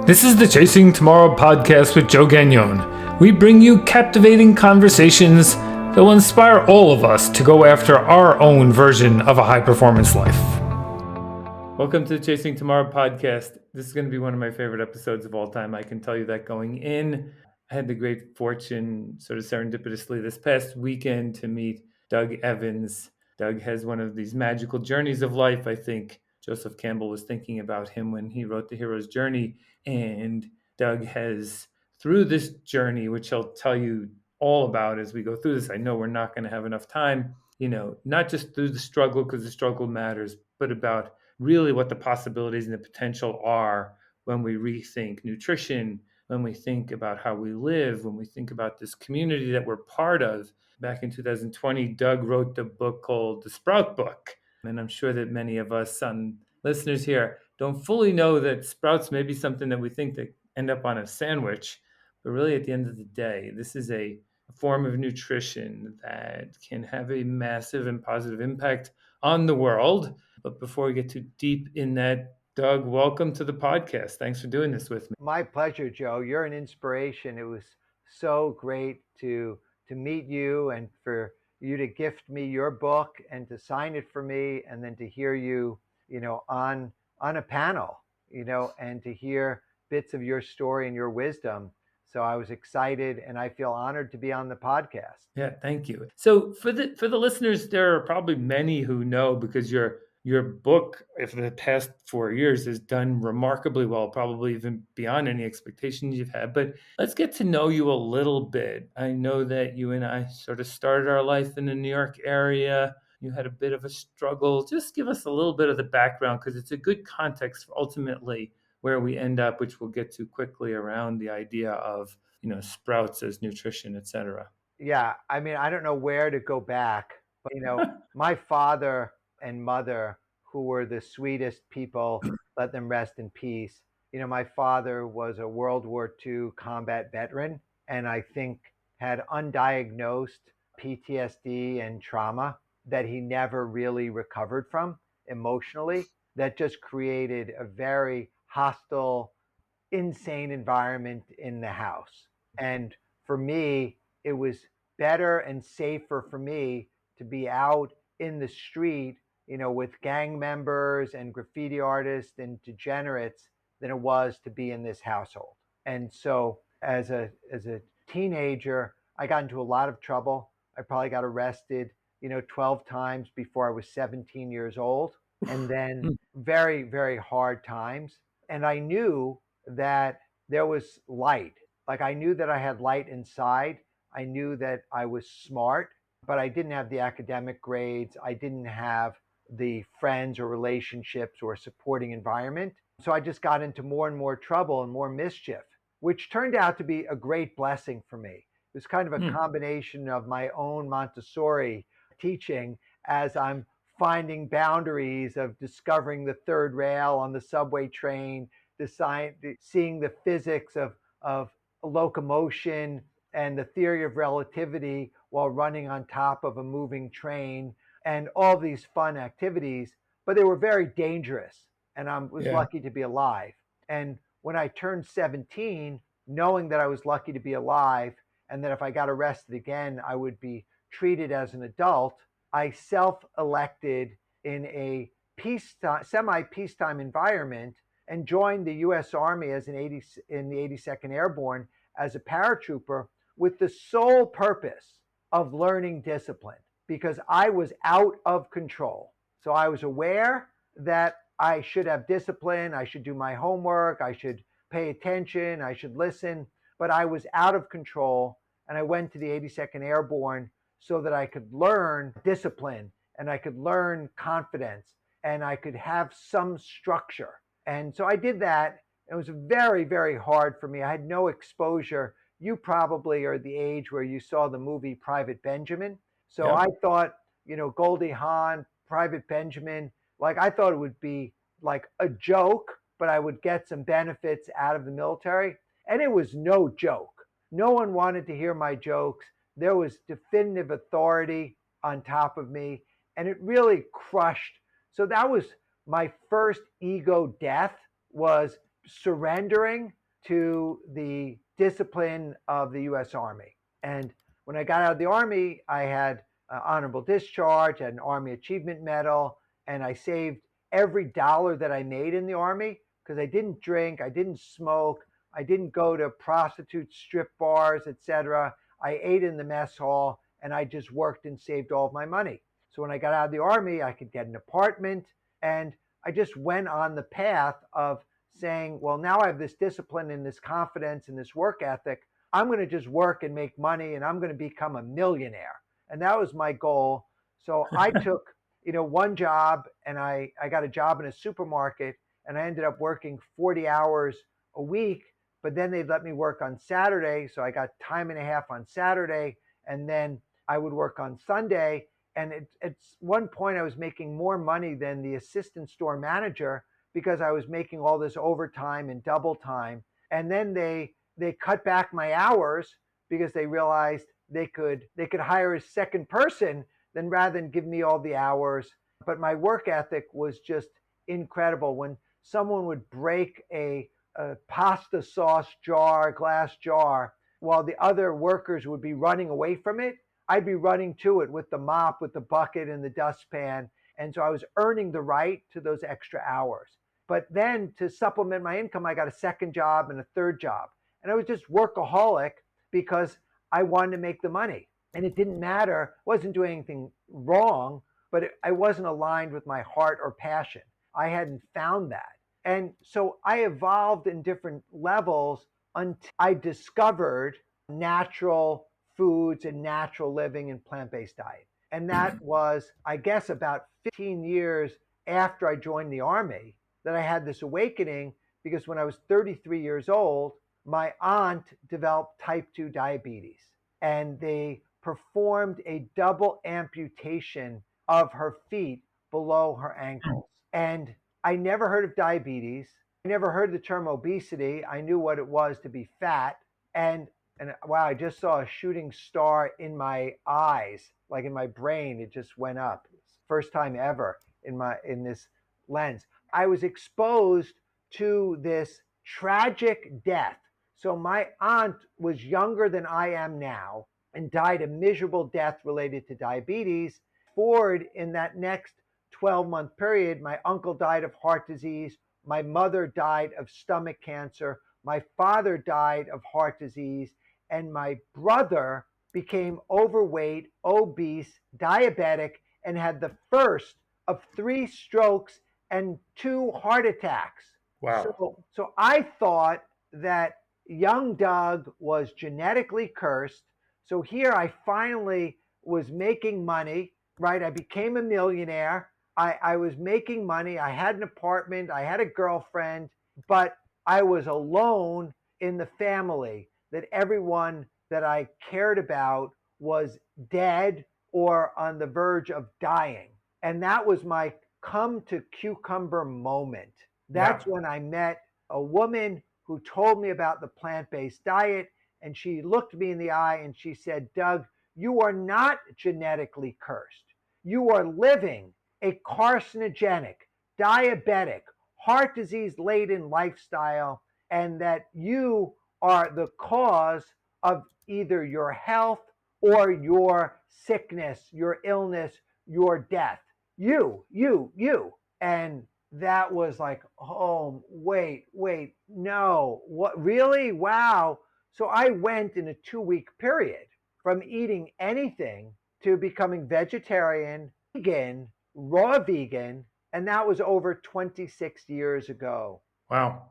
This is the Chasing Tomorrow podcast with Joe Gagnon. We bring you captivating conversations that will inspire all of us to go after our own version of a high-performance life. Welcome to the Chasing Tomorrow podcast. This is going to be one of my favorite episodes of all time. I can tell you that going in. I had the great fortune, sort of serendipitously, this past weekend to meet Doug Evans. Doug has one of these magical journeys of life. I think Joseph Campbell was thinking about him when he wrote The Hero's Journey. And Doug has, through this journey, which I'll tell you all about as we go through this, I know we're not going to have enough time, not just through the struggle, because the struggle matters, but about really what the possibilities and the potential are when we rethink nutrition, when we think about how we live, when we think about this community that we're part of. Back in 2020, Doug wrote the book called The Sprout Book. And I'm sure that many of us listeners here don't fully know that sprouts may be something that we think that end up on a sandwich. But really, at the end of the day, this is a form of nutrition that can have a massive and positive impact on the world. But before we get too deep in that, Doug, welcome to the podcast. Thanks for doing this with me. My pleasure, Joe. You're an inspiration. It was so great to meet you and for you to gift me your book and to sign it for me, and then to hear you, on a panel, and to hear bits of your story and your wisdom. So I was excited, and I feel honored to be on the podcast. Yeah, thank you. So for the listeners, there are probably many who know, because your book, for the past 4 years, has done remarkably well, probably even beyond any expectations you've had. But let's get to know you a little bit. I know that you and I sort of started our life in the New York area. You had a bit of a struggle. Just give us a little bit of the background, because it's a good context for ultimately where we end up, which we'll get to quickly, around the idea of, sprouts as nutrition, et cetera. Yeah, I mean, I don't know where to go back, but my father and mother, who were the sweetest people, let them rest in peace. My father was a World War II combat veteran, and I think had undiagnosed PTSD and trauma that he never really recovered from emotionally, that just created a very hostile, insane environment in the house. And for me, it was better and safer for me to be out in the street, with gang members and graffiti artists and degenerates than it was to be in this household. And so as a teenager, I got into a lot of trouble. I probably got arrested, 12 times before I was 17 years old, and then very, very hard times. And I knew that there was light. Like, I knew that I had light inside. I knew that I was smart, but I didn't have the academic grades. I didn't have the friends or relationships or supporting environment. So I just got into more and more trouble and more mischief, which turned out to be a great blessing for me. It was kind of a combination of my own Montessori teaching as I'm finding boundaries of discovering the third rail on the subway train, seeing the physics of locomotion and the theory of relativity while running on top of a moving train, and all these fun activities, but they were very dangerous. And I was lucky to be alive. And when I turned 17, knowing that I was lucky to be alive and that if I got arrested again, I would be treated as an adult, I self-elected in a semi-peacetime environment and joined the U.S. Army in the 82nd Airborne as a paratrooper, with the sole purpose of learning discipline, because I was out of control. So I was aware that I should have discipline, I should do my homework, I should pay attention, I should listen, but I was out of control. And I went to the 82nd Airborne so that I could learn discipline and I could learn confidence and I could have some structure. And so I did that. It was very, very hard for me. I had no exposure. You probably are the age where you saw the movie Private Benjamin. So I thought, Goldie Hawn, Private Benjamin, like, I thought it would be like a joke, but I would get some benefits out of the military. And it was no joke. No one wanted to hear my jokes. There was definitive authority on top of me, and it really crushed. So that was my first ego death, was surrendering to the discipline of the U.S. Army. And when I got out of the Army, I had honorable discharge, had an Army Achievement Medal, and I saved every dollar that I made in the Army because I didn't drink, I didn't smoke, I didn't go to prostitute strip bars, etc. I ate in the mess hall and I just worked and saved all of my money. So when I got out of the Army, I could get an apartment, and I just went on the path of saying, well, now I have this discipline and this confidence and this work ethic. I'm going to just work and make money and I'm going to become a millionaire. And that was my goal. So I took, one job, and I got a job in a supermarket, and I ended up working 40 hours a week, but then they'd let me work on Saturday. So I got time and a half on Saturday, and then I would work on Sunday. And at one point I was making more money than the assistant store manager because I was making all this overtime and double time. And then they cut back my hours because they realized they could hire a second person then rather than give me all the hours. But my work ethic was just incredible. When someone would break a pasta sauce jar, glass jar, while the other workers would be running away from it, I'd be running to it with the mop, with the bucket and the dustpan. And so I was earning the right to those extra hours. But then to supplement my income, I got a second job and a third job. And I was just workaholic because I wanted to make the money. And it didn't matter, I wasn't doing anything wrong, but I wasn't aligned with my heart or passion. I hadn't found that. And so I evolved in different levels until I discovered natural foods and natural living and plant-based diet. And that was, I guess, about 15 years after I joined the Army that I had this awakening, because when I was 33 years old, my aunt developed type 2 diabetes, and they performed a double amputation of her feet below her ankles. And I never heard of diabetes. I never heard the term obesity. I knew what it was to be fat. And wow, I just saw a shooting star in my eyes, like in my brain. It just went up. First time ever in this lens. I was exposed to this tragic death. So my aunt was younger than I am now and died a miserable death related to diabetes. Forward in that next 12-month period, my uncle died of heart disease. My mother died of stomach cancer. My father died of heart disease. And my brother became overweight, obese, diabetic, and had the first of 3 strokes and 2 heart attacks. Wow. So I thought that young Doug was genetically cursed. So here I finally was making money, right? I became a millionaire. I was making money. I had an apartment. I had a girlfriend, but I was alone in the family, that everyone that I cared about was dead or on the verge of dying. And that was my come to cucumber moment. That's when I met a woman who told me about the plant-based diet, and she looked me in the eye and she said, Doug, you are not genetically cursed. You are living a carcinogenic, diabetic, heart disease laden lifestyle, and that you are the cause of either your health or your sickness, your illness, your death. You. And that was like, oh, wait, no, what, really? Wow. So I went in a 2-week period from eating anything to becoming vegetarian, vegan, raw vegan, and that was over 26 years ago. Wow.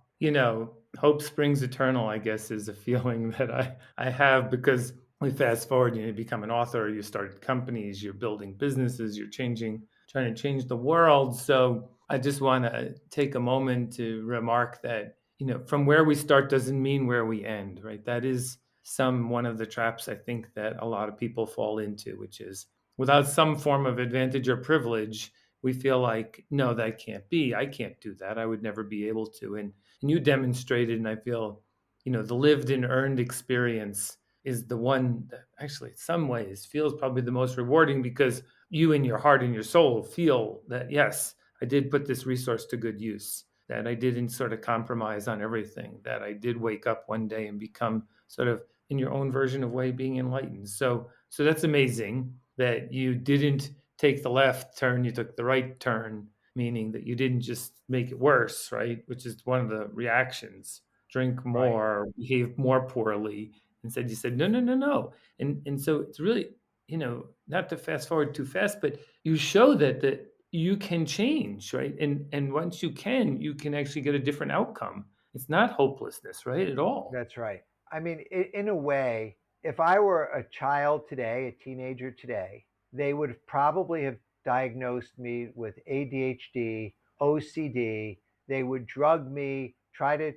Hope springs eternal, I guess, is a feeling that I have, because we fast forward, you become an author, you started companies, you're building businesses, you're trying to change the world. So I just want to take a moment to remark that, from where we start doesn't mean where we end, right? That is one of the traps I think that a lot of people fall into, which is without some form of advantage or privilege, we feel like, no, that can't be. I can't do that. I would never be able to. And you demonstrated, and I feel, the lived and earned experience is the one that actually in some ways feels probably the most rewarding, because you in your heart and your soul feel that, yes, I did put this resource to good use. that I didn't sort of compromise on everything, that I did wake up one day and become sort of in your own version of way being enlightened. So that's amazing that you didn't take the left turn, you took the right turn, meaning that you didn't just make it worse, right? Which is one of the reactions. Drink Right. more, behave more poorly. Instead, you said, no, no, no, no. And so it's really, not to fast forward too fast, but you show that you can change, right? And once you can actually get a different outcome. It's not hopelessness, right? At all. That's right. I mean, in a way, if I were a child today, a teenager today, they would probably have diagnosed me with ADHD, OCD. They would drug me, try to,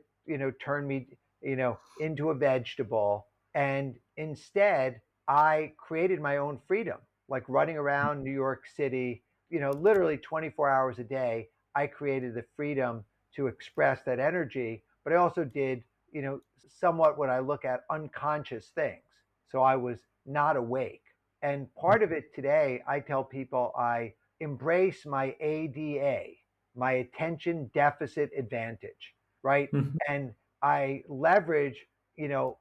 turn me, into a vegetable. And instead, I created my own freedom, like running around New York City, literally 24 hours a day. I created the freedom to express that energy, but I also did somewhat what I look at unconscious things. So I was not awake. And part of it today, I tell people I embrace my ADA, my attention deficit advantage, right? Mhm. And I leverage,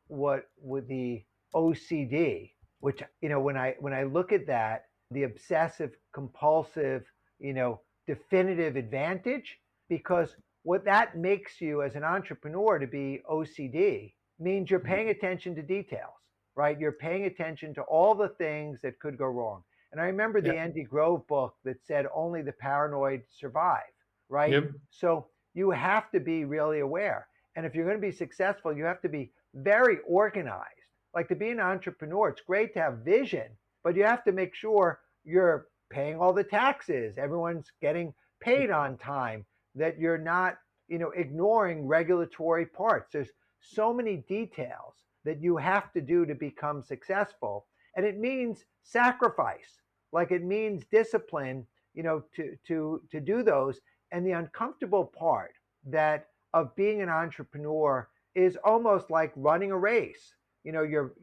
what with the OCD, which, when I look at that, the obsessive compulsive, you know, definitive advantage, because what that makes you as an entrepreneur to be OCD means you're paying attention to details, right? You're paying attention to all the things that could go wrong. And I remember Yeah. the Andy Grove book that said only the paranoid survive, right? Yep. So you have to be really aware. And if you're going to be successful, you have to be very organized. Like, to be an entrepreneur, it's great to have vision, but you have to make sure you're paying all the taxes, everyone's getting paid on time, that you're not, ignoring regulatory parts. There's so many details that you have to do to become successful. And it means sacrifice, like it means discipline, to do those. And the uncomfortable part that of being an entrepreneur is almost like running a race. You're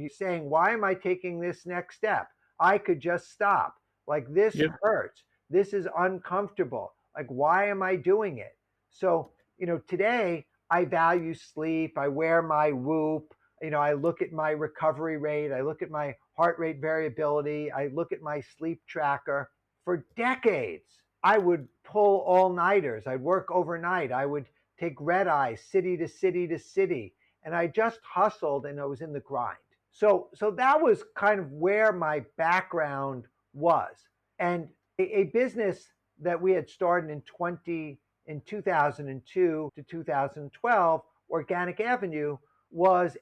saying, why am I taking this next step? I could just stop. Like, this Yep. hurts. This is uncomfortable. Like, why am I doing it? So, today I value sleep. I wear my Whoop. I look at my recovery rate. I look at my heart rate variability. I look at my sleep tracker. For decades, I would pull all-nighters. I'd work overnight. I would take red eye, city to city to city. And I just hustled and I was in the grind. So that was kind of where my background was. And a business that we had started in 2002 to 2012, Organic Avenue, was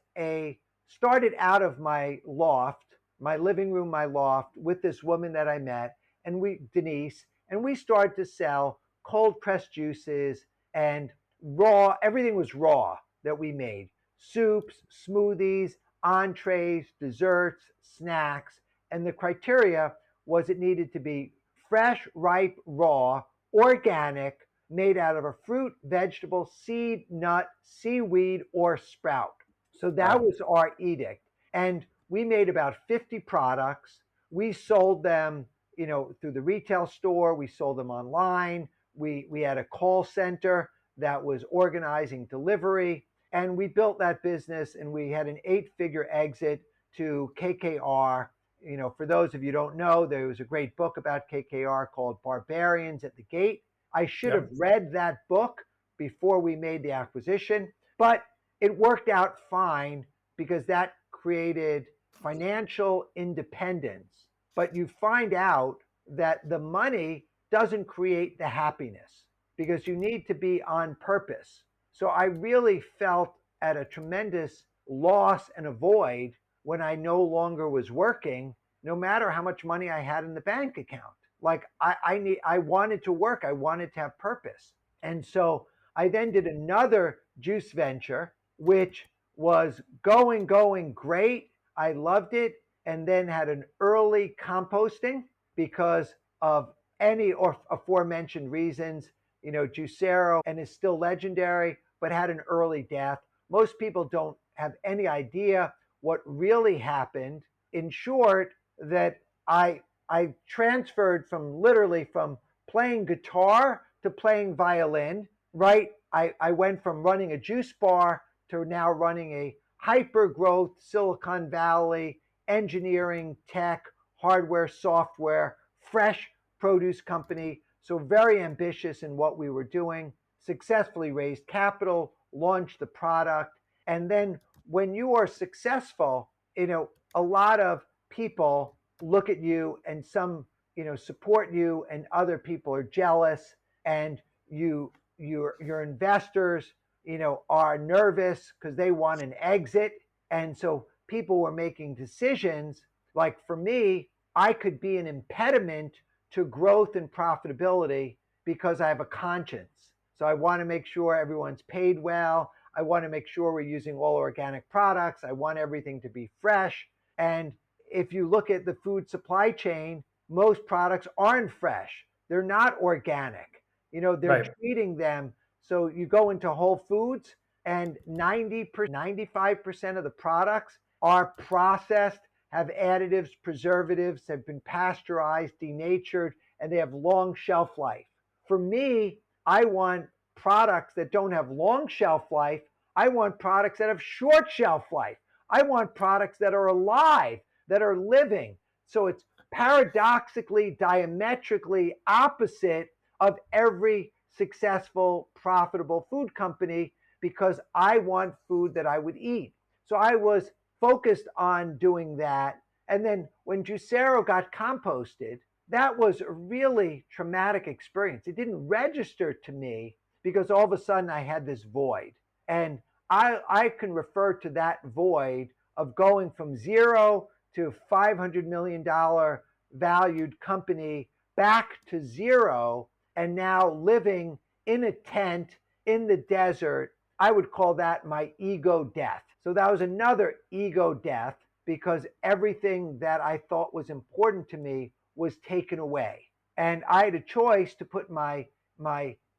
started out of my loft, my living room, my loft, with this woman that I met, and Denise, and we started to sell cold pressed juices and raw, everything was raw that we made: soups, smoothies, entrees, desserts, snacks. And the criteria was it needed to be fresh, ripe, raw, organic, made out of a fruit, vegetable, seed, nut, seaweed, or sprout. So that Wow. was our edict. And we made about 50 products. We sold them, through the retail store. We sold them online. We had a call center that was organizing delivery. And we built that business, and we had an 8-figure exit to KKR. For those of you who don't know, there was a great book about KKR called Barbarians at the Gate. I should have Yep. read that book before we made the acquisition, but it worked out fine because that created financial independence. But you find out that the money doesn't create the happiness, because you need to be on purpose. So I really felt at a tremendous loss and a void when I no longer was working, no matter how much money I had in the bank account. Like, I wanted to work. I wanted to have purpose. And so I then did another juice venture, which was going great. I loved it. And then had an early composting because of any or aforementioned reasons. Juicero, and is still legendary, but had an early death. Most people don't have any idea what really happened. In short, that I transferred from literally from playing guitar to playing violin, right? I went from running a juice bar to now running a hyper growth Silicon Valley engineering, tech, hardware, software, fresh produce company. So very ambitious in what we were doing, successfully raised capital, launched the product. And then when you are successful, a lot of people look at you and some, support you and other people are jealous and your investors, are nervous because they want an exit. And so people were making decisions. Like for me, I could be an impediment to growth and profitability because I have a conscience. So I want to make sure everyone's paid well. I want to make sure we're using all organic products. I want everything to be fresh. And if you look at the food supply chain, most products aren't fresh. They're not organic. They're Right. treating them. So you go into Whole Foods and 95% of the products are processed, have additives, preservatives, have been pasteurized, denatured, and they have long shelf life. For me, I want products that don't have long shelf life. I want products that have short shelf life. I want products that are alive, that are living. So it's paradoxically, diametrically opposite of every successful, profitable food company because I want food that I would eat. So I was focused on doing that. And then when Juicero got composted, that was a really traumatic experience. It didn't register to me because all of a sudden I had this void. And I can refer to that void of going from zero to $500 million valued company back to zero and now living in a tent in the desert. I would call that my ego death. So that was another ego death because everything that I thought was important to me was taken away. And I had a choice to put my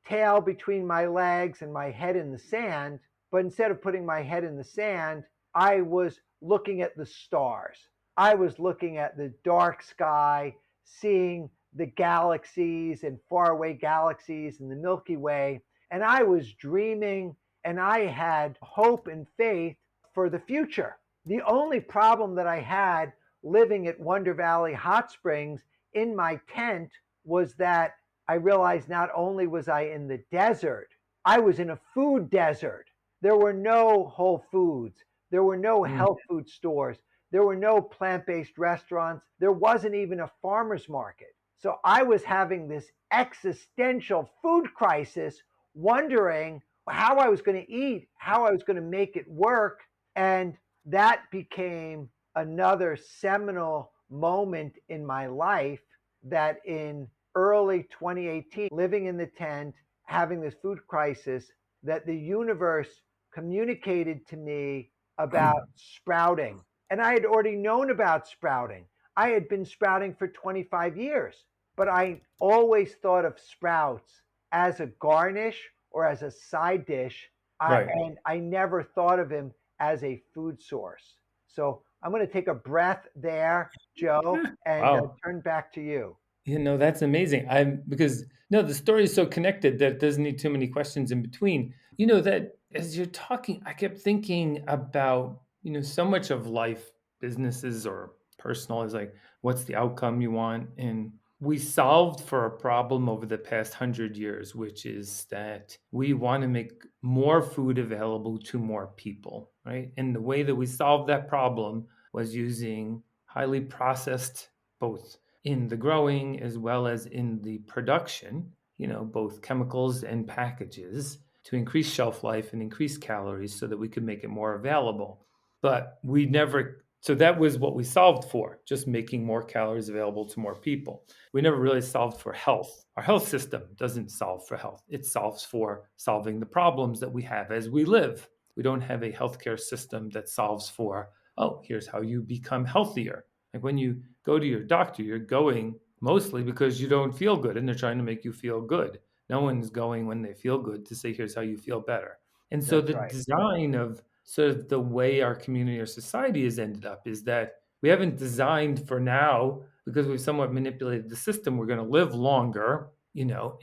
tail between my legs and my head in the sand. But instead of putting my head in the sand, I was looking at the stars. I was looking at the dark sky, seeing the galaxies and faraway galaxies in the Milky Way. And I was dreaming and I had hope and faith for the future. The only problem that I had living at Wonder Valley Hot Springs in my tent was that I realized not only was I in the desert, I was in a food desert. There were no Whole Foods. There were no Mm. health food stores. There were no plant based restaurants. There wasn't even a farmer's market. So I was having this existential food crisis, wondering how I was going to eat, how I was going to make it work. And that became another seminal moment in my life that in early 2018, living in the tent, having this food crisis, that the universe communicated to me about sprouting. And I had already known about sprouting. I had been sprouting for 25 years, but I always thought of sprouts as a garnish or as a side dish. Right. And I never thought of him as a food source. So I'm going to take a breath there, Joe, and Wow. turn back to you. That's amazing. I'm because no, the story is so connected that it doesn't need too many questions in between. That as you're talking, I kept thinking about, so much of life, businesses or personal is like, what's the outcome you want? And we solved for a problem over the past 100 years, which is that we want to make more food available to more people, right? And the way that we solved that problem was using highly processed, both in the growing as well as in the production, both chemicals and packages to increase shelf life and increase calories so that we could make it more available. But we never, so that was what we solved for, just making more calories available to more people. We never really solved for health. Our health system doesn't solve for health, it solves for solving the problems that we have as we live. We don't have a healthcare system that solves for, oh, here's how you become healthier. Like when you go to your doctor, you're going mostly because you don't feel good and they're trying to make you feel good. No one's going when they feel good to say, here's how you feel better. And so That's the right. design of sort of the way our community or society has ended up is that we haven't designed for now because we've somewhat manipulated the system. We're going to live longer,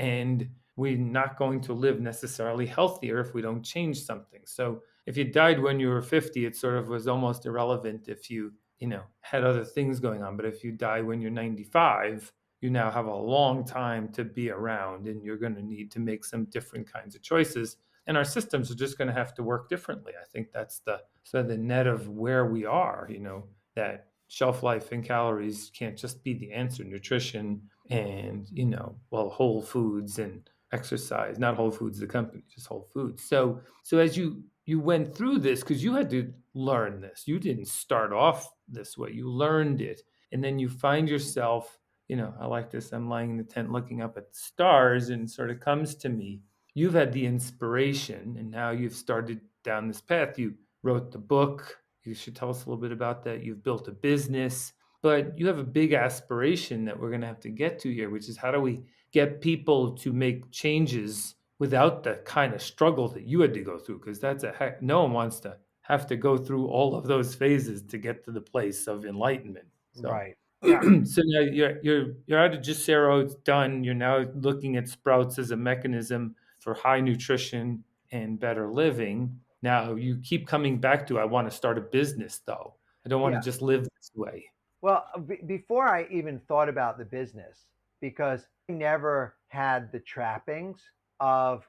and we're not going to live necessarily healthier if we don't change something. So if you died when you were 50, it sort of was almost irrelevant if you had other things going on. But if you die when you're 95, you now have a long time to be around, and you're going to need to make some different kinds of choices. And our systems are just going to have to work differently. I think that's the sort of the net of where we are, that shelf life and calories can't just be the answer. Nutrition and, whole foods and exercise, not Whole Foods, the company, just Whole Foods. So as you went through this, because you had to learn this, you didn't start off this way, you learned it. And then you find yourself, I like this, I'm lying in the tent looking up at the stars, and it sort of comes to me, you've had the inspiration, and now you've started down this path. You wrote the book. You should tell us a little bit about that. You've built a business, but you have a big aspiration that we're going to have to get to here, which is how do we get people to make changes without the kind of struggle that you had to go through? Because that's a heck, no one wants to have to go through all of those phases to get to the place of enlightenment. So, Right. Yeah. so now you're out of Juicero, it's done. You're now looking at sprouts as a mechanism for high nutrition and better living. Now you keep coming back to, I want to start a business though. I don't want to Yeah. just live this way. Well, before I even thought about the business, because I never had the trappings of,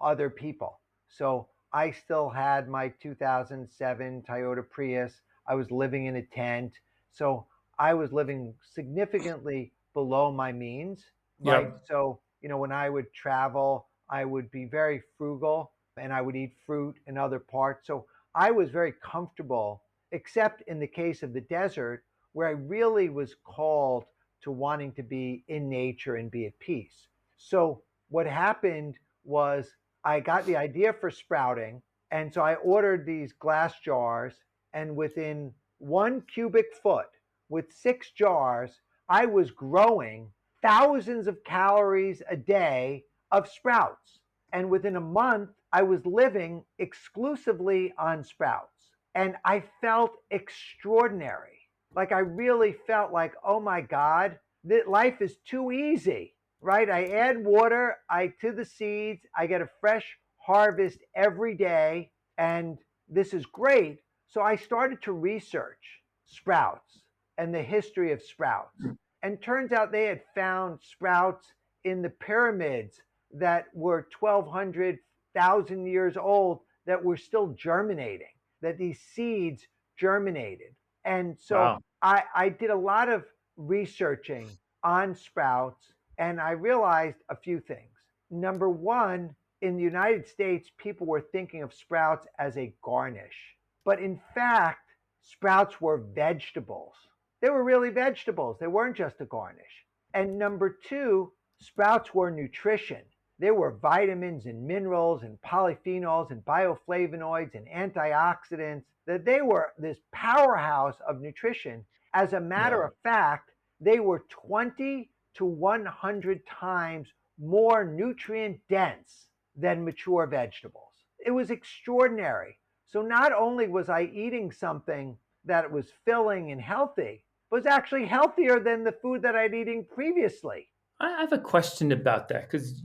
other people. So I still had my 2007 Toyota Prius. I was living in a tent. So I was living significantly below my means, right? Yep. So, when I would travel, I would be very frugal and I would eat fruit and other parts. So I was very comfortable, except in the case of the desert, where I really was called to wanting to be in nature and be at peace. So what happened was I got the idea for sprouting. And so I ordered these glass jars. And within 1 cubic foot with 6 jars, I was growing thousands of calories a day of sprouts. And within a month, I was living exclusively on sprouts. And I felt extraordinary. Like I really felt like, oh my God, that life is too easy, right? I add water, to the seeds, I get a fresh harvest every day, and this is great. So I started to research sprouts and the history of sprouts. And turns out they had found sprouts in the pyramids that were 1,200 years old that were still germinating, that these seeds germinated. And so Wow. I did a lot of researching on sprouts, and I realized a few things. Number one, in the United States, people were thinking of sprouts as a garnish. But in fact, sprouts were vegetables. They were really vegetables. They weren't just a garnish. And number two, sprouts were nutrition. There were vitamins and minerals and polyphenols and bioflavonoids and antioxidants, that they were this powerhouse of nutrition. As a matter Yeah. of fact, they were 20 to 100 times more nutrient dense than mature vegetables. It was extraordinary. So not only was I eating something that was filling and healthy, but was actually healthier than the food that I'd eating previously. I have a question about that because,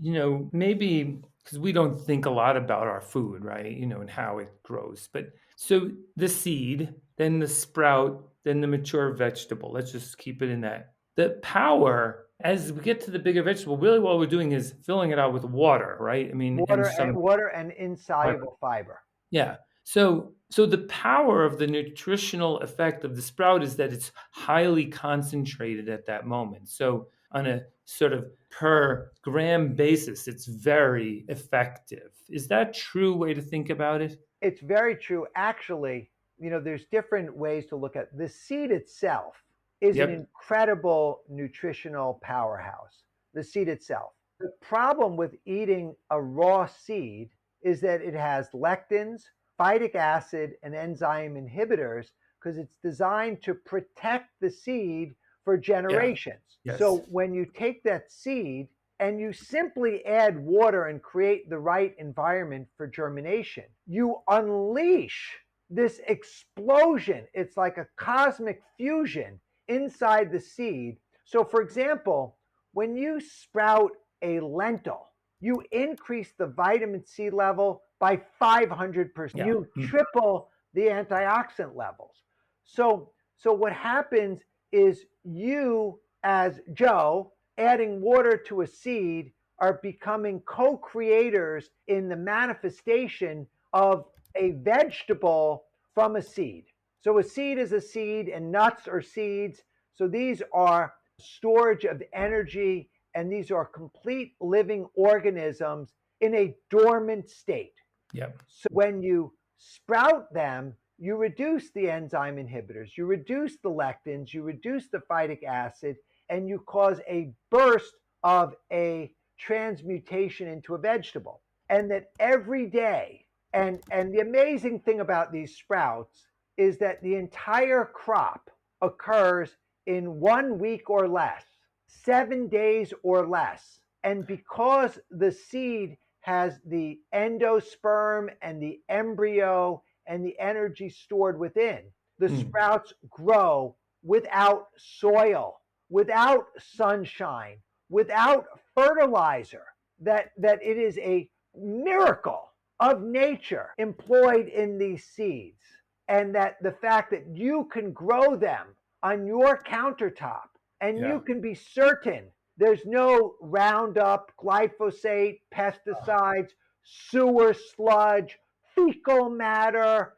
maybe because we don't think a lot about our food, right? And how it grows. But so the seed, then the sprout, then the mature vegetable. Let's just keep it in that. The power, as we get to the bigger vegetable, really what we're doing is filling it out with water, right? I mean, and some Water and fiber. insoluble fiber. Yeah. So the power of the nutritional effect of the sprout is that it's highly concentrated at that moment. So on a sort of per gram basis, it's very effective. Is that a true way to think about it? It's very true. Actually, there's different ways to look at it. The seed itself is an Yep. incredible nutritional powerhouse. The seed itself. The problem with eating a raw seed is that it has lectins, phytic acid, and enzyme inhibitors because it's designed to protect the seed for Yeah. generations. So Yes. when you take that seed and you simply add water and create the right environment for germination, you unleash this explosion. It's like a cosmic fusion inside the seed. So, for example, when you sprout a lentil, you increase the vitamin C level by 500%. Yeah. You triple the antioxidant levels. So what happens is you, as Joe, adding water to a seed, are becoming co-creators in the manifestation of a vegetable from a seed. So a seed is a seed, and nuts are seeds. So these are storage of energy, and these are complete living organisms in a dormant state. Yep. So when you sprout them, you reduce the enzyme inhibitors, you reduce the lectins, you reduce the phytic acid, and you cause a burst of a transmutation into a vegetable. And that every day, and the amazing thing about these sprouts is that the entire crop occurs in 1 week or less, 7 days or less. And because the seed has the endosperm and the embryo and the energy stored within, the sprouts grow without soil, without sunshine, without fertilizer. That it is a miracle of nature employed in these seeds, and that the fact that you can grow them on your countertop, and you can be certain there's no Roundup, glyphosate, pesticides, sewer sludge, fecal matter,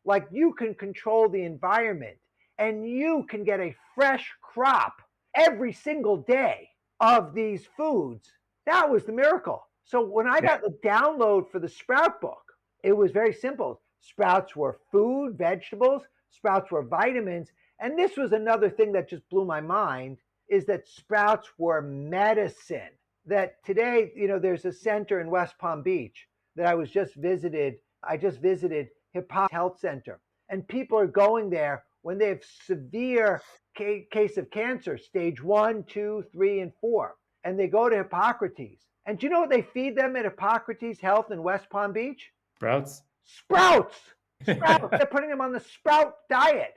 like you can control the environment, and you can get a fresh crop every single day of these foods. That was the miracle. So when I got the download for the sprout book, it was very simple. Sprouts were food, vegetables, sprouts were vitamins. And this was another thing that just blew my mind, is that sprouts were medicine. That today, there's a center in West Palm Beach that I just visited Hippocrates Health Center. And people are going there when they have severe case of cancer, stage 1, 2, 3, and 4. And they go to Hippocrates. And do you know what they feed them at Hippocrates Health in West Palm Beach? Sprouts. Sprouts. They're putting them on the sprout diet.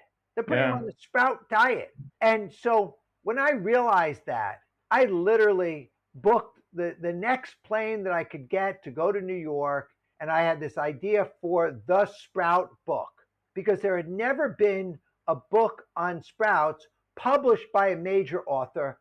And so when I realized that, I literally booked the next plane that I could get to go to New York. And I had this idea for the Sprout book, because there had never been a book on sprouts published by a major author,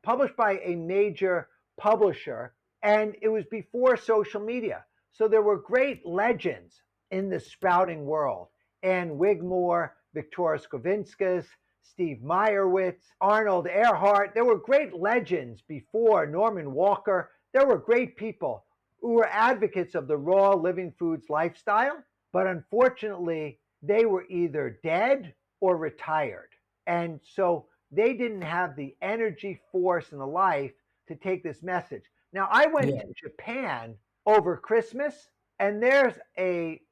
published by a major publisher. And it was before social media. So there were great legends in the sprouting world. Ann Wigmore, Victoria Skovinskis, Steve Meyerowitz, Arnold Earhart. There were great legends before Norman Walker. There were great people who were advocates of the raw living foods lifestyle, but unfortunately, they were either dead or retired. And so they didn't have the energy, force, and the life to take this message. Now, I went to Japan over Christmas, and there's a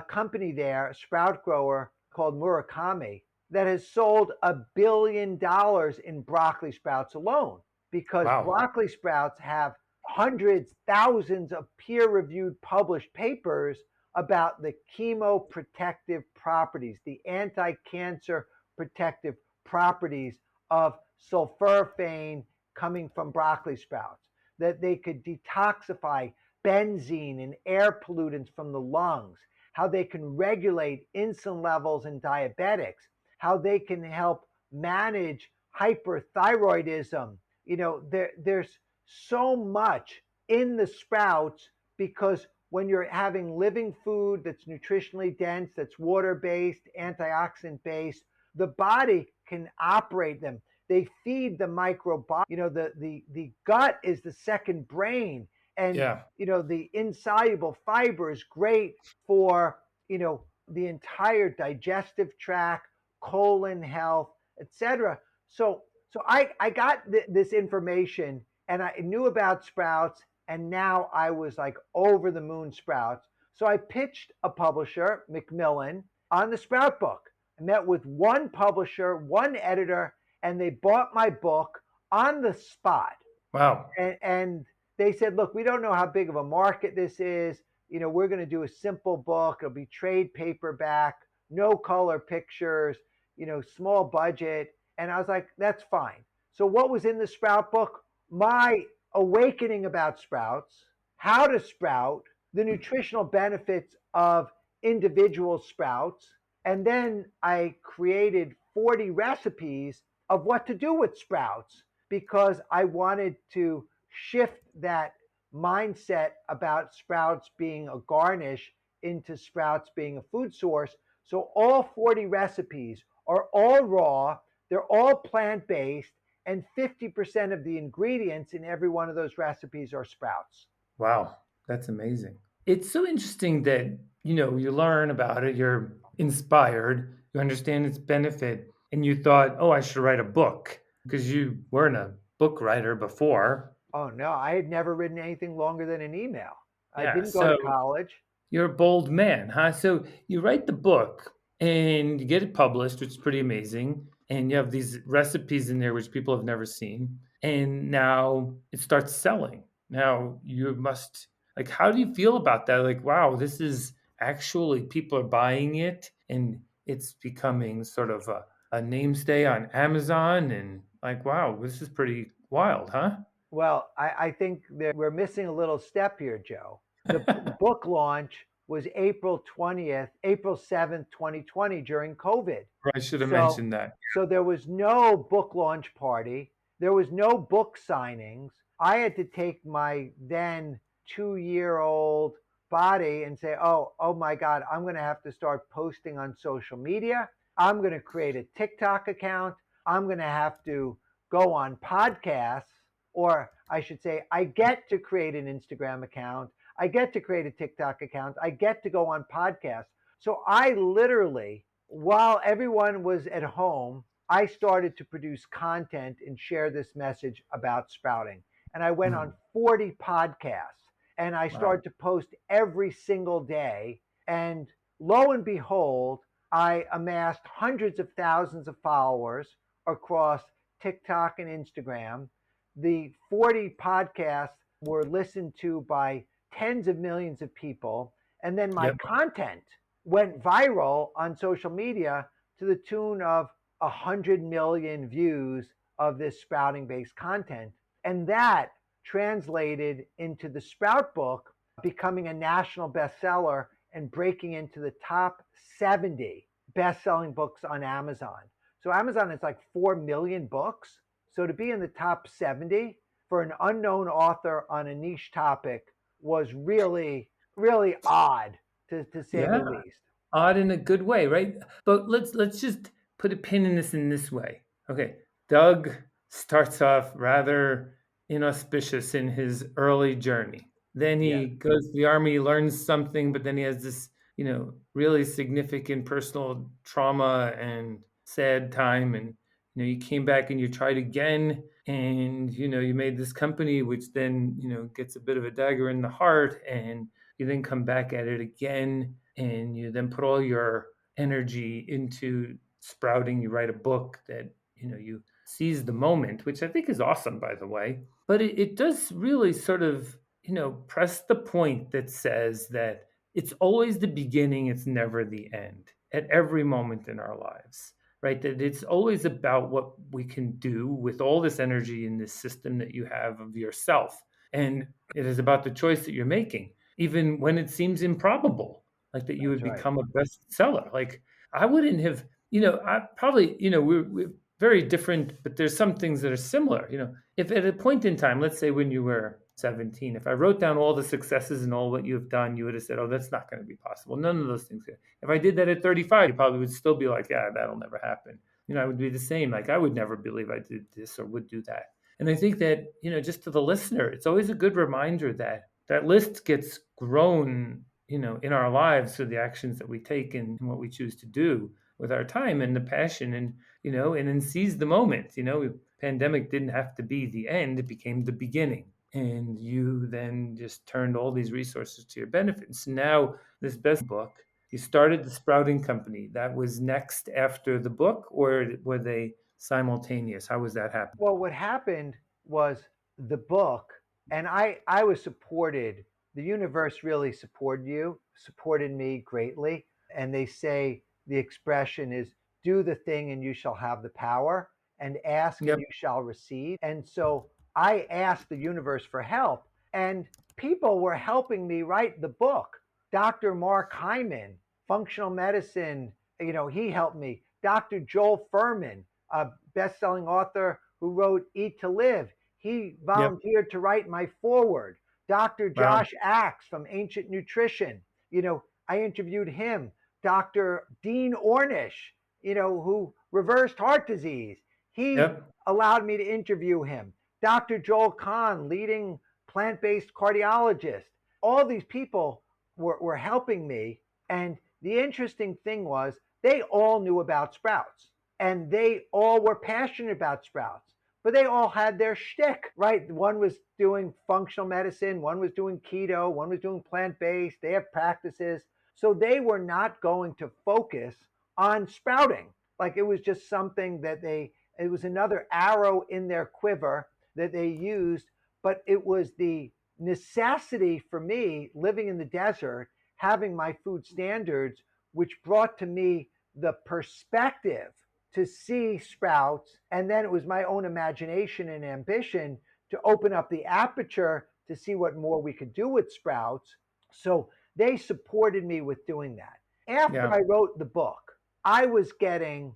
company there, a sprout grower called Murakami, that has sold $1 billion in broccoli sprouts alone, because broccoli sprouts have hundreds, thousands of peer-reviewed published papers about the chemoprotective properties, the anti-cancer protective properties of sulforaphane coming from broccoli sprouts, that they could detoxify benzene and air pollutants from the lungs, how they can regulate insulin levels in diabetics, how they can help manage hyperthyroidism. There's so much in the sprouts, because when you're having living food that's nutritionally dense, that's water-based, antioxidant-based, the body can operate them. They feed the microbiome. The gut is the second brain. And, the insoluble fiber is great for, the entire digestive tract, colon health, etc. So I got this information, and I knew about sprouts, and now I was like over the moon sprouts. So I pitched a publisher, Macmillan, on the sprout book. I met with one publisher, one editor, and they bought my book on the spot. Wow. And they said, look, we don't know how big of a market this is. We're going to do a simple book. It'll be trade paperback, no color pictures, small budget. And I was like, that's fine. So what was in the sprout book? My awakening about sprouts, how to sprout, the nutritional benefits of individual sprouts, and then I created 40 recipes of what to do with sprouts because I wanted to shift that mindset about sprouts being a garnish into sprouts being a food source. So all 40 recipes are all raw, they're all plant based, and 50% of the ingredients in every one of those recipes are sprouts. Wow, that's amazing. It's so interesting that, you learn about it, you're inspired, you understand its benefit, and you thought, oh, I should write a book because you weren't a book writer before. Oh no, I had never written anything longer than an email. I Yeah. didn't go to So college. you're a bold man, huh? So you write the book and you get it published, which is pretty amazing. And you have these recipes in there which people have never seen. And now it starts selling. Now you must, like, how do you feel about that? Like, wow, this is actually, people are buying it and it's becoming sort of a namestay on Amazon. And like, wow, this is pretty wild, huh? Well, I think that we're missing a little step here, Joe. The book launch was April 7th, 2020 during COVID. I should have So mentioned that. so there was no book launch party. There was no book signings. I had to take my then 2-year-old body and say, oh my God, I'm going to have to start posting on social media. I'm going to create a TikTok account. I'm going to have to go on podcasts, or I should say, I get to create an Instagram account. I get to create a TikTok account. I get to go on podcasts. So I literally, while everyone was at home, I started to produce content and share this message about sprouting. And I went on Mhm. 40 podcasts and I Wow. started to post every single day. And lo and behold, I amassed hundreds of thousands of followers across TikTok and Instagram. The 40 podcasts were listened to by tens of millions of people. And then my Yep. content went viral on social media to the tune of 100 million views of this sprouting based content. And that translated into the Sprout book becoming a national bestseller and breaking into the top 70 best selling books on Amazon. So Amazon is like 4 million books. So to be in the top 70 for an unknown author on a niche topic was really, really odd to say the Yeah. least. Odd in a good way, right? But let's just put a pin in this way. Okay. Doug starts off rather inauspicious in his early journey. Then Yeah, he goes to the army, learns something, but then he has this, really significant personal trauma and sad time. And you came back and you tried again, and you made this company, which then gets a bit of a dagger in the heart, and you then come back at it again, and you then put all your energy into sprouting. You write a book that you seize the moment, which I think is awesome, by the way. But it does really sort of press the point that says that it's always the beginning, it's never the end at every moment in our lives, right? That it's always about what we can do with all this energy in this system that you have of yourself. And it is about the choice that you're making, even when it seems improbable, like that you that's would right. become a bestseller. Like I wouldn't have, I probably, we're very different, but there's some things that are similar. If at a point in time, let's say when you were 17, if I wrote down all the successes and all what you've done, you would have said, oh, that's not going to be possible. None of those things. If I did that at 35, you probably would still be like, yeah, that'll never happen. I would be the same. Like I would never believe I did this or would do that. And I think that, just to the listener, it's always a good reminder that that list gets grown, in our lives through the actions that we take and what we choose to do with our time and the passion, and, and then seize the moment. Pandemic didn't have to be the end, it became the beginning. And you then just turned all these resources to your benefit. So now this best book, you started the sprouting company. That was next after the book, or were they simultaneous? How was that happening? Well, what happened was the book, and I was supported. The universe really supported me greatly. And they say the expression is do the thing and you shall have the power, and ask and Yep. you shall receive. And so I asked the universe for help, and people were helping me write the book. Dr. Mark Hyman, functional medicine, he helped me. Dr. Joel Furman, a best-selling author who wrote Eat to Live, he Yep. volunteered to write my foreword. Dr. Wow. Josh Axe from Ancient Nutrition, I interviewed him. Dr. Dean Ornish, who reversed heart disease, he Yep. allowed me to interview him. Dr. Joel Kahn, leading plant based cardiologist. All these people were helping me. And the interesting thing was, they all knew about sprouts and they all were passionate about sprouts, but they all had their shtick, right? One was doing functional medicine, one was doing keto, one was doing plant based. They have practices. So they were not going to focus on sprouting. Like it was just something that it was another arrow in their quiver that they used, but it was the necessity for me living in the desert, having my food standards, which brought to me the perspective to see sprouts. And then it was my own imagination and ambition to open up the aperture to see what more we could do with sprouts. So they supported me with doing that. After Yeah. I wrote the book, I was getting,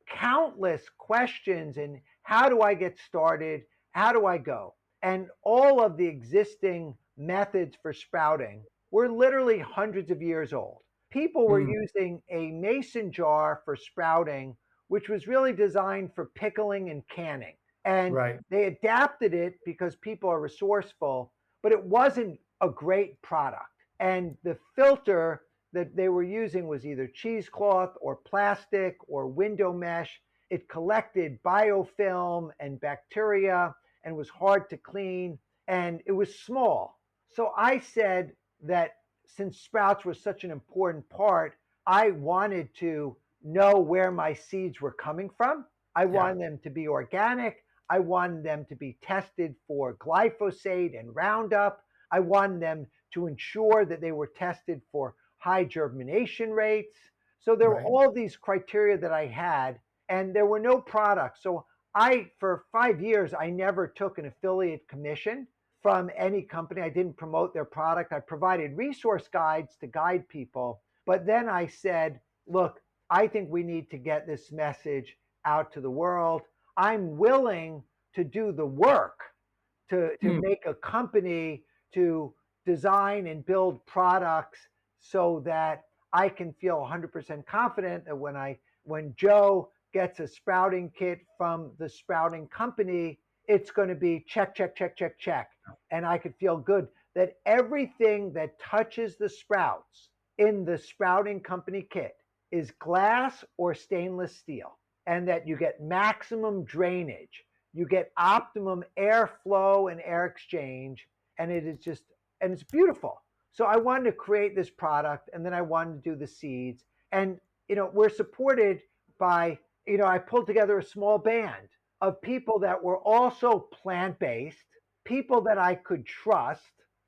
countless questions and how do I get started? How do I go? And all of the existing methods for sprouting were literally hundreds of years old. People were Mm, using a mason jar for sprouting, which was really designed for pickling and canning. And right. they adapted it because people are resourceful, but it wasn't a great product. And the filter that they were using was either cheesecloth or plastic or window mesh. It collected biofilm and bacteria and was hard to clean, and it was small. So I said that since sprouts were such an important part, I wanted to know where my seeds were coming from. I Yeah. wanted them to be organic. I wanted them to be tested for glyphosate and Roundup. I wanted them to ensure that they were tested for high germination rates. So there were Right. all these criteria that I had, and there were no products. So for 5 years, I never took an affiliate commission from any company. I didn't promote their product. I provided resource guides to guide people. But then I said, look, I think we need to get this message out to the world. I'm willing to do the work to Mm, make a company, to design and build products so that I can feel 100% confident that when Joe gets a sprouting kit from the sprouting company, it's going to be check, check, check, check, check. And I could feel good that everything that touches the sprouts in the sprouting company kit is glass or stainless steel, and that you get maximum drainage, you get optimum airflow and air exchange, and it's beautiful. So I wanted to create this product, and then I wanted to do the seeds. And we're supported by, I pulled together a small band of people that were also plant-based, people that I could trust,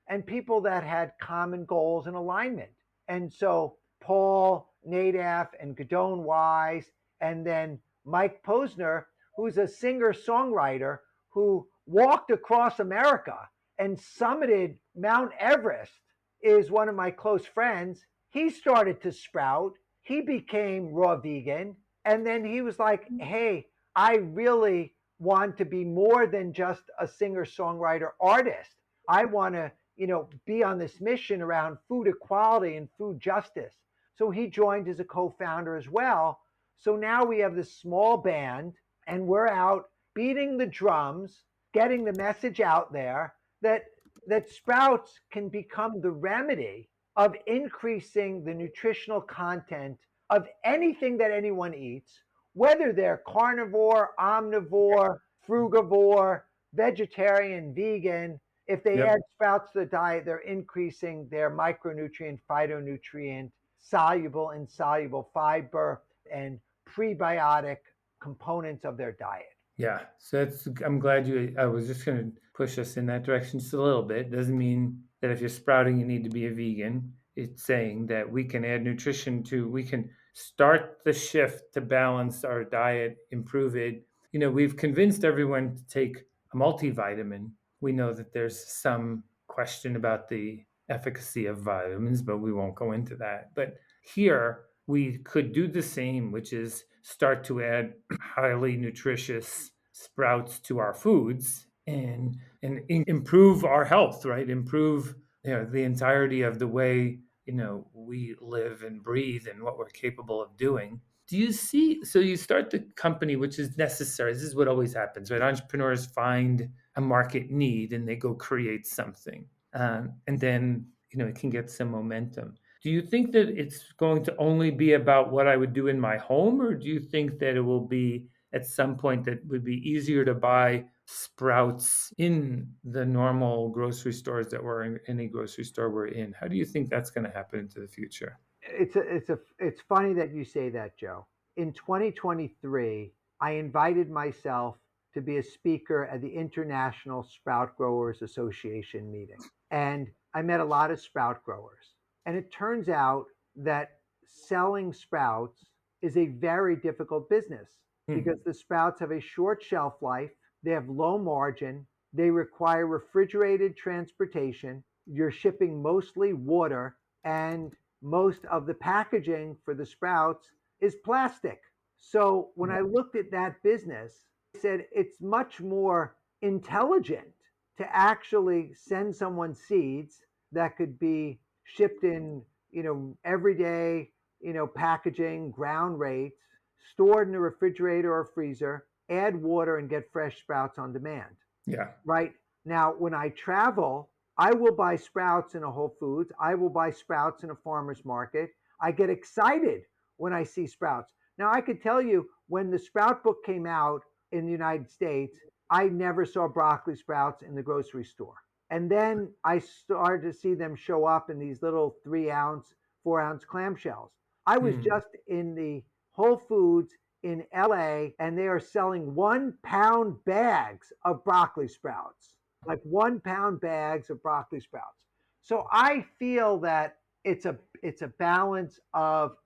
and people that had common goals and alignment. And so Paul Nadaf and Gadone Wise, and then Mike Posner, who's a singer songwriter who walked across America and summited Mount Everest, is one of my close friends. He started to sprout. He became raw vegan. And then he was like, hey, I really want to be more than just a singer songwriter artist. I want to, be on this mission around food equality and food justice. So he joined as a co founder as well. So now we have this small band and we're out beating the drums, getting the message out there that sprouts can become the remedy of increasing the nutritional content of anything that anyone eats, whether they're carnivore, omnivore, frugivore, vegetarian, vegan. If they yep. add sprouts to the diet, they're increasing their micronutrient, phytonutrient, soluble, insoluble fiber, and prebiotic components of their diet. Yeah. So I'm glad I was just going to push us in that direction just a little bit. Doesn't mean that if you're sprouting, you need to be a vegan. It's saying that we can add nutrition we can start the shift to balance our diet, improve it. We've convinced everyone to take a multivitamin, we know that there's some question about the efficacy of vitamins, but we won't go into that. But here, we could do the same, which is start to add highly nutritious sprouts to our foods and improve our health, right? Improve the entirety of the way we live and breathe and what we're capable of doing. Do you see? So you start the company, which is necessary. This is what always happens, right? Entrepreneurs find a market need and they go create something, and then it can get some momentum. Do you think that it's going to only be about what I would do in my home, or do you think that it will be at some point that would be easier to buy sprouts in the normal grocery stores that we're in, any grocery store we're in? How do you think that's going to happen into the future? It's funny that you say that, Joe. In 2023, I invited myself to be a speaker at the International Sprout Growers Association meeting. And I met a lot of sprout growers. And it turns out that selling sprouts is a very difficult business because the sprouts have a short shelf life, they have low margin, they require refrigerated transportation, you're shipping mostly water, and most of the packaging for the sprouts is plastic. So when I looked at that business, I said it's much more intelligent to actually send someone seeds that could be shipped in, everyday, packaging, ground rates, stored in a refrigerator or freezer, add water and get fresh sprouts on demand. Yeah. Right now, when I travel, I will buy sprouts in a Whole Foods. I will buy sprouts in a farmer's market. I get excited when I see sprouts. Now, I could tell you when the sprout book came out in the United States, I never saw broccoli sprouts in the grocery store. And then I started to see them show up in these little 3 ounce, 4 ounce clamshells. I was just in the Whole Foods in LA and they are selling 1 pound bags of broccoli sprouts, like 1 pound bags of broccoli sprouts. So I feel that it's a balance of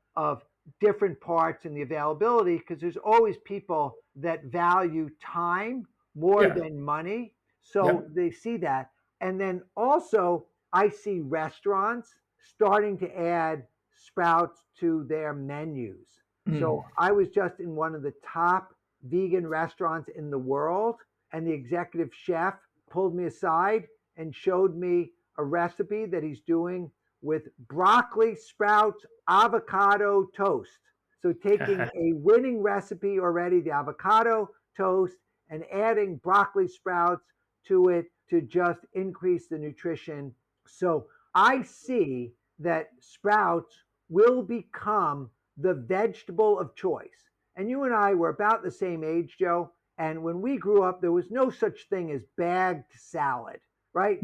different parts in the availability because there's always people that value time more Yeah. than money. So Yep. they see that. And then also I see restaurants starting to add sprouts to their menus. So I was just in one of the top vegan restaurants in the world, and the executive chef pulled me aside and showed me a recipe that he's doing with broccoli sprouts avocado toast. So taking a winning recipe already, the avocado toast, and adding broccoli sprouts to it to just increase the nutrition. So I see that sprouts will become the vegetable of choice. And you and I were about the same age, Joe. And when we grew up, there was no such thing as bagged salad, right?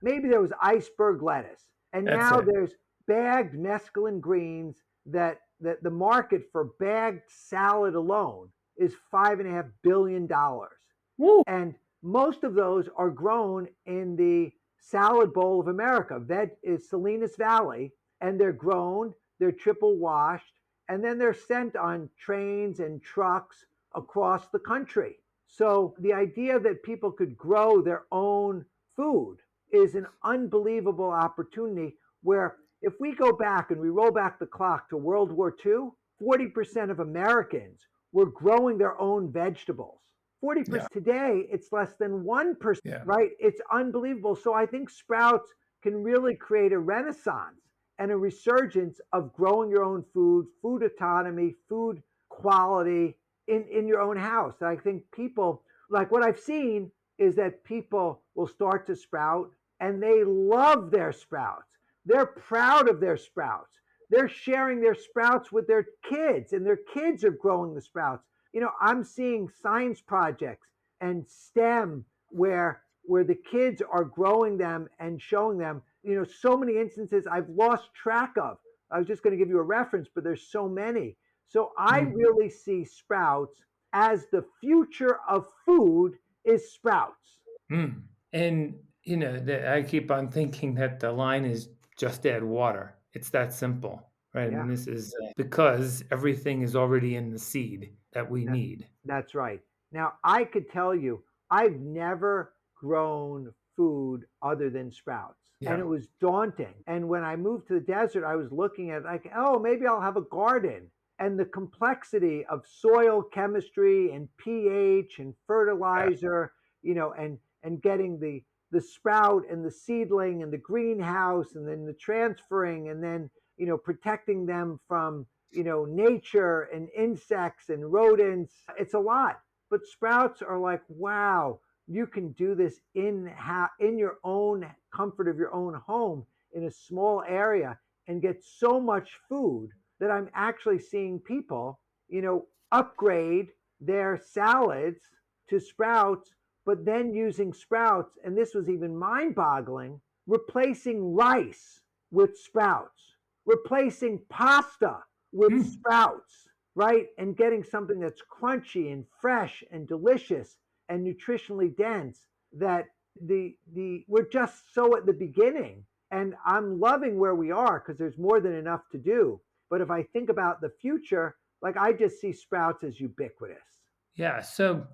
Maybe there was iceberg lettuce. And That's now it. there's bagged mesclun greens that the market for bagged salad alone is $5.5 billion. Woo. And most of those are grown in the salad bowl of America. That is Salinas Valley, and they're grown, they're triple washed, and then they're sent on trains and trucks across the country. So the idea that people could grow their own food is an unbelievable opportunity where if we go back and we roll back the clock to World War II, 40% of Americans were growing their own vegetables. 40% Yeah. today, it's less than 1%, Yeah. right? It's unbelievable. So I think sprouts can really create a renaissance and a resurgence of growing your own food, food autonomy, food quality in your own house. I think people, like what I've seen is that people will start to sprout and they love their sprouts. They're proud of their sprouts. They're sharing their sprouts with their kids, and their kids are growing the sprouts. I'm seeing science projects and STEM where the kids are growing them and showing them, so many instances I've lost track of. I was just going to give you a reference, but there's so many. So I really see sprouts as the future of food is sprouts. And I keep on thinking that the line is just add water. It's that simple, right? Yeah. And this is because everything is already in the seed that we That, need. that's right. Now, I could tell you I've never grown food other than sprouts. And Yeah. it was daunting. And when I moved to the desert, I was looking at like, oh, maybe I'll have a garden. And the complexity of soil chemistry and pH and Yeah. fertilizer, and getting the sprout and the seedling and the greenhouse and then the transferring and then, protecting them from, nature and insects and rodents. It's a lot. But sprouts are like, wow, you can do this in your own comfort of your own home in a small area and get so much food that I'm actually seeing people, upgrade their salads to sprouts, but then using sprouts, and this was even mind boggling, replacing rice with sprouts, replacing pasta with Hmm. sprouts, right? And getting something that's crunchy and fresh and delicious and nutritionally dense that the we're just so at the beginning. And I'm loving where we are because there's more than enough to do. But if I think about the future, like I just see sprouts as ubiquitous. Yeah. So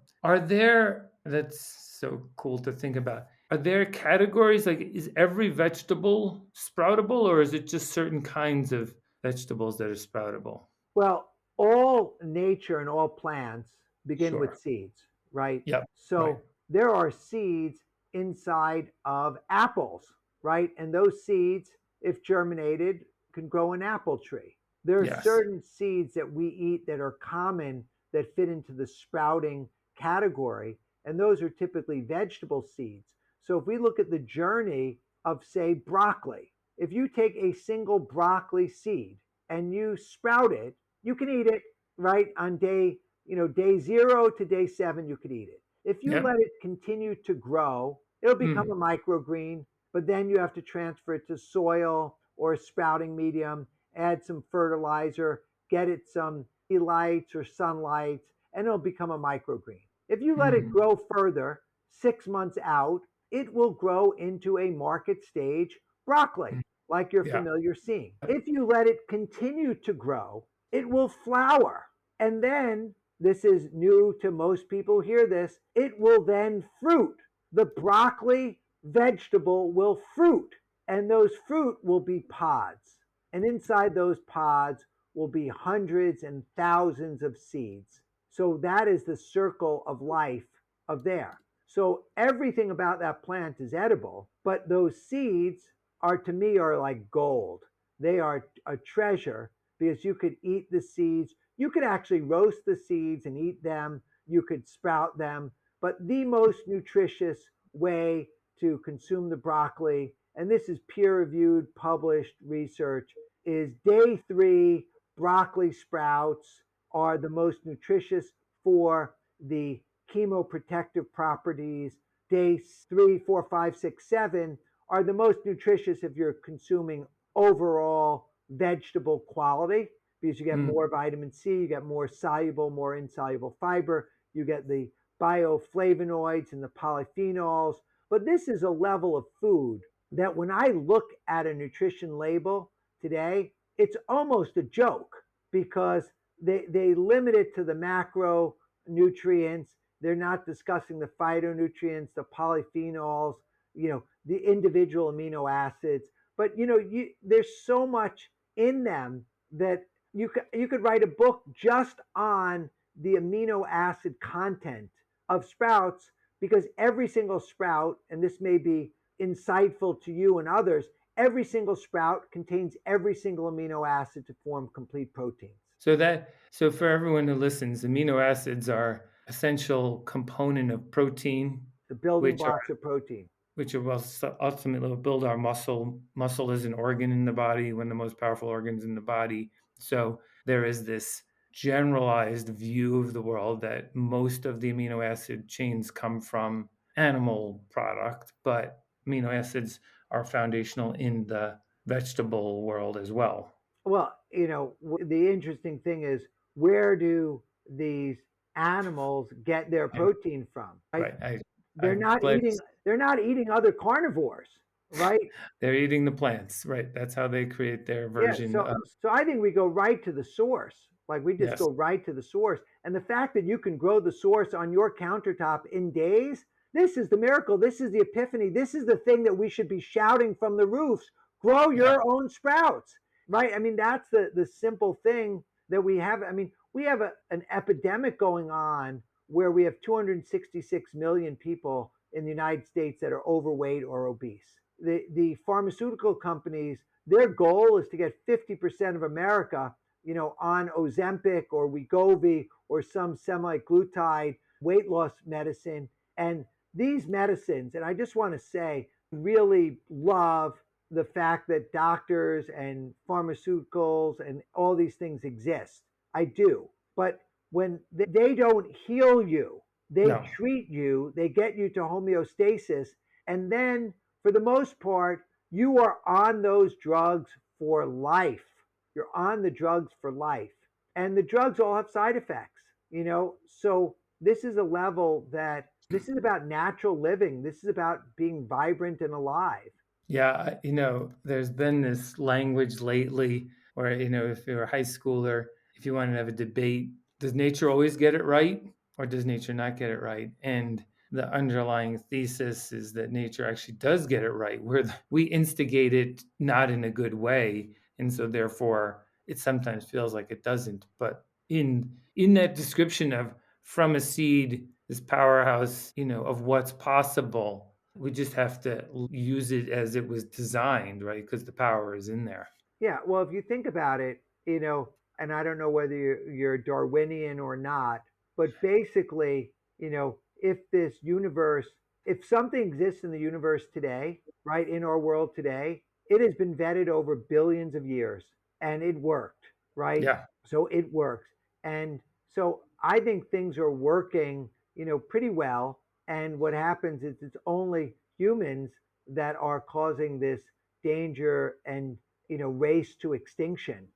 that's so cool to think about. Are there categories like is every vegetable sproutable or is it just certain kinds of vegetables that are sproutable? Well, all nature and all plants begin with Sure. seeds, right? Yep. Right. So there are seeds inside of apples, right? And those seeds, if germinated, can grow an apple tree. There are Yes. certain seeds that we eat that are common that fit into the sprouting category, and those are typically vegetable seeds. So if we look at the journey of, say, broccoli, if you take a single broccoli seed and you sprout it, you can eat it right on day 0 to day 7, you could eat it. If you Yep. let it continue to grow, it'll become a Mm. microgreen, but then you have to transfer it to soil or a sprouting medium, add some fertilizer, get it some lights or sunlight, and it'll become a microgreen. If you let it Mm. grow further, 6 months out, it will grow into a market stage broccoli Mm. like you're Yeah. familiar seeing. If you let it continue to grow, it will flower. And then, this is new to most people hear this, it will then fruit. The broccoli vegetable will fruit, and those fruit will be pods. And inside those pods will be hundreds and thousands of seeds. So that is the circle of life of there. So everything about that plant is edible, but those seeds are to me are like gold. They are a treasure because you could eat the seeds. You could actually roast the seeds and eat them. You could sprout them. But the most nutritious way to consume the broccoli, and this is peer reviewed, published research, is day 3 broccoli sprouts are the most nutritious for the chemoprotective properties. Days 3, 4, 5, 6, 7 are the most nutritious if you're consuming overall vegetable quality because you get Mm. more vitamin C, you get more soluble, more insoluble fiber, you get the bioflavonoids and the polyphenols. But this is a level of food that when I look at a nutrition label today, it's almost a joke because they limit it to the macronutrients. They're not discussing the phytonutrients, the polyphenols, the individual amino acids. But there's so much in them that you could write a book just on the amino acid content of sprouts because every single sprout, and this may be insightful to you and others, every single sprout contains every single amino acid to form complete proteins. So for everyone who listens, amino acids are essential component of protein, The building which blocks of protein. will ultimately build our muscle. Muscle is an organ in the body, one of the most powerful organs in the body. So there is this generalized view of the world that most of the amino acid chains come from animal product, but amino acids are foundational in the vegetable world as well. Well, the interesting thing is where do these animals get their I'm protein from? Right? right. They're I'm not glad. eating they're not eating other carnivores, right? They're eating the plants, right? That's how they create their Yeah, version so of, so I think we go right to the source. Like we just yes. go right to the source. And the fact that you can grow the source on your countertop in days, this is the miracle. This is the epiphany. This is the thing that we should be shouting from the roofs. Grow Yeah. your own sprouts. Right? I mean, that's the simple thing that we have. I mean, we have an epidemic going on where we have 266 million people in the United States that are overweight or obese. The pharmaceutical companies, their goal is to get 50% of America, on Ozempic or Wegovy or some semi-glutide weight loss medicine. And these medicines, and I just want to say, really love the fact that doctors and pharmaceuticals and all these things exist. I do. But when they don't heal you, they No. treat you, they get you to homeostasis. And then, for the most part, you are on those drugs for life. You're on the drugs for life. And the drugs all have side effects. So this is a level that this is about natural living. This is about being vibrant and alive. Yeah, there's been this language lately where, if you're a high schooler, if you want to have a debate, does nature always get it right or does nature not get it right? And the underlying thesis is that nature actually does get it right, where we instigate it not in a good way. And so therefore it sometimes feels like it doesn't. But in that description of from a seed, this powerhouse, of what's possible, we just have to use it as it was designed, right? Because the power is in there. Yeah, well, if you think about it, and I don't know whether you're Darwinian or not, but basically, if this universe, if something exists in the universe today, right, in our world today, it has been vetted over billions of years and it worked, right? Yeah. So it works. And so I think things are working, pretty well. And what happens is it's only humans that are causing this danger and race to extinction,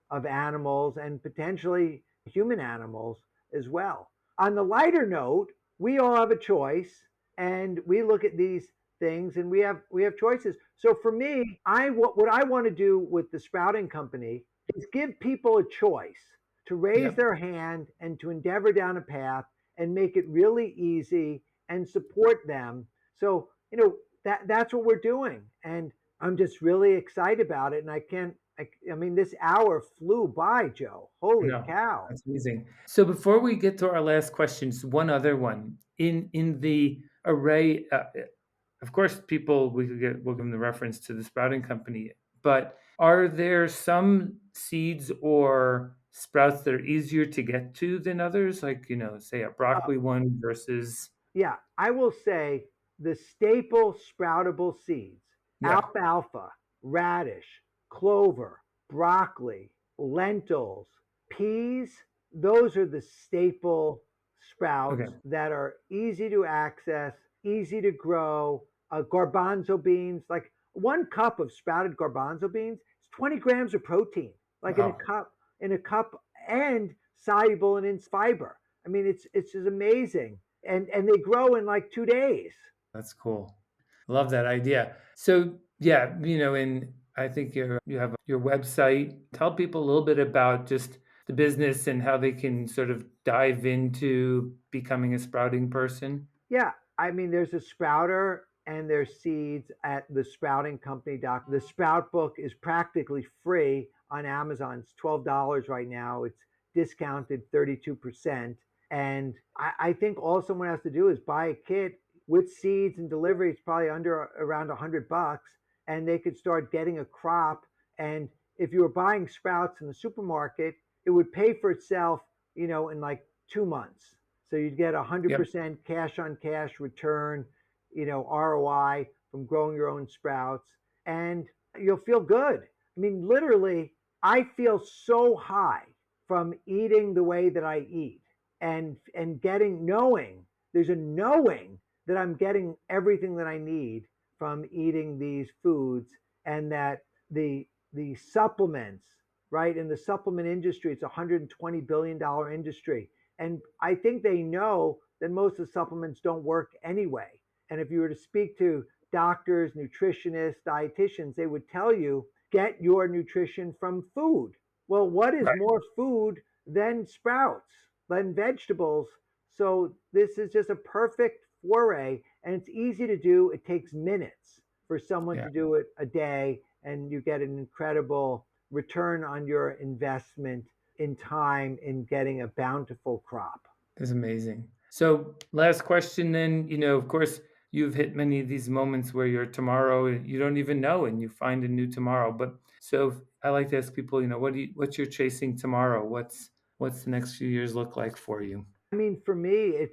of animals and potentially human animals as well. On the lighter note, we all have a choice, and we look at these things, and we have choices. So for me, what I want to do with the sprouting company is give people a choice to raise Yep. their hand and to endeavor down a path and make it really easy and support them. So that's what we're doing, and I'm just really excited about it. And I can't, I mean, this hour flew by, Joe. Holy No, cow. that's amazing. So before we get to our last questions, one other one in the array. Of course, people we'll give them the reference to the sprouting company, but are there some seeds or sprouts that are easier to get to than others? Like, say a Uh, broccoli one versus, yeah, I will say the staple sproutable seeds: yeah, alfalfa, radish, clover, broccoli, lentils, peas. Those are the staple sprouts okay, that are easy to access, easy to grow. Garbanzo beans, like 1 cup of sprouted garbanzo beans, it's 20 grams of protein, like wow, in a cup, and soluble in fiber. I mean, it's just amazing, and they grow in like 2 days. that's cool. Love that idea. So yeah, and I think you have your website. Tell people a little bit about just the business and how they can sort of dive into becoming a sprouting person. Yeah, I mean, there's a sprouter and there's seeds at the sprouting company. The sprout book is practically free on Amazon. It's $12 right now. It's discounted 32%. And I think all someone has to do is buy a kit with seeds and delivery. It's probably under around $100, and they could start getting a crop. And if you were buying sprouts in the supermarket, it would pay for itself, in like 2 months. So you'd get Yep. 100% cash on cash return, ROI from growing your own sprouts, and you'll feel good. I mean, literally, I feel so high from eating the way that I eat, and getting knowing there's a knowing that I'm getting everything that I need from eating these foods, and that the supplements, right, in the supplement industry, it's a $120 billion industry, and I think they know that most of the supplements don't work anyway. And if you were to speak to doctors, nutritionists, dietitians, they would tell you, get your nutrition from food. Well, what is Right. more food than sprouts, than vegetables? So this is just a perfect foray, and it's easy to do. It takes minutes for someone Yeah. to do it a day, and you get an incredible return on your investment in time in getting a bountiful crop. That's amazing. So, last question then, of course, you've hit many of these moments where you're tomorrow, you don't even know, and you find a new tomorrow. But so I like to ask people, what's you're chasing tomorrow? What's the next few years look like for you? I mean, for me,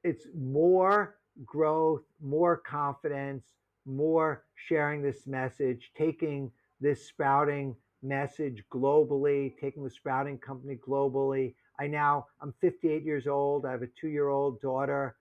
it's more growth, more confidence, more sharing this message, taking this sprouting message globally, taking the sprouting company globally. I'm 58 years old. I have a 2-year-old daughter,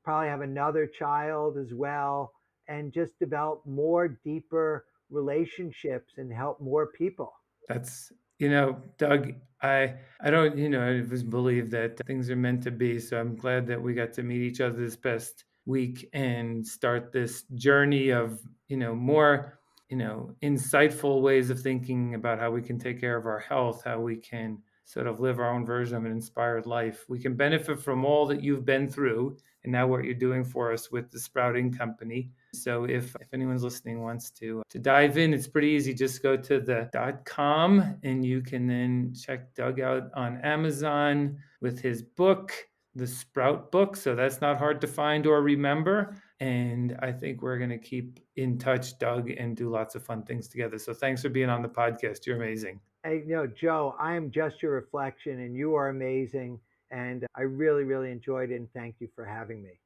probably have another child as well, and just develop more deeper relationships and help more people. That's, Doug, I don't, I just believe that things are meant to be. So I'm glad that we got to meet each other this past week and start this journey of, more, insightful ways of thinking about how we can take care of our health, how we can sort of live our own version of an inspired life. We can benefit from all that you've been through and now what you're doing for us with the Sprouting Company. So if anyone's listening wants to dive in, it's pretty easy. Just go to the .com and you can then check Doug out on Amazon with his book, The Sprout Book. So that's not hard to find or remember. And I think we're going to keep in touch, Doug, and do lots of fun things together. So thanks for being on the podcast. You're amazing. Hey, Joe, I am just your reflection and you are amazing. And I really, really enjoyed it. And thank you for having me.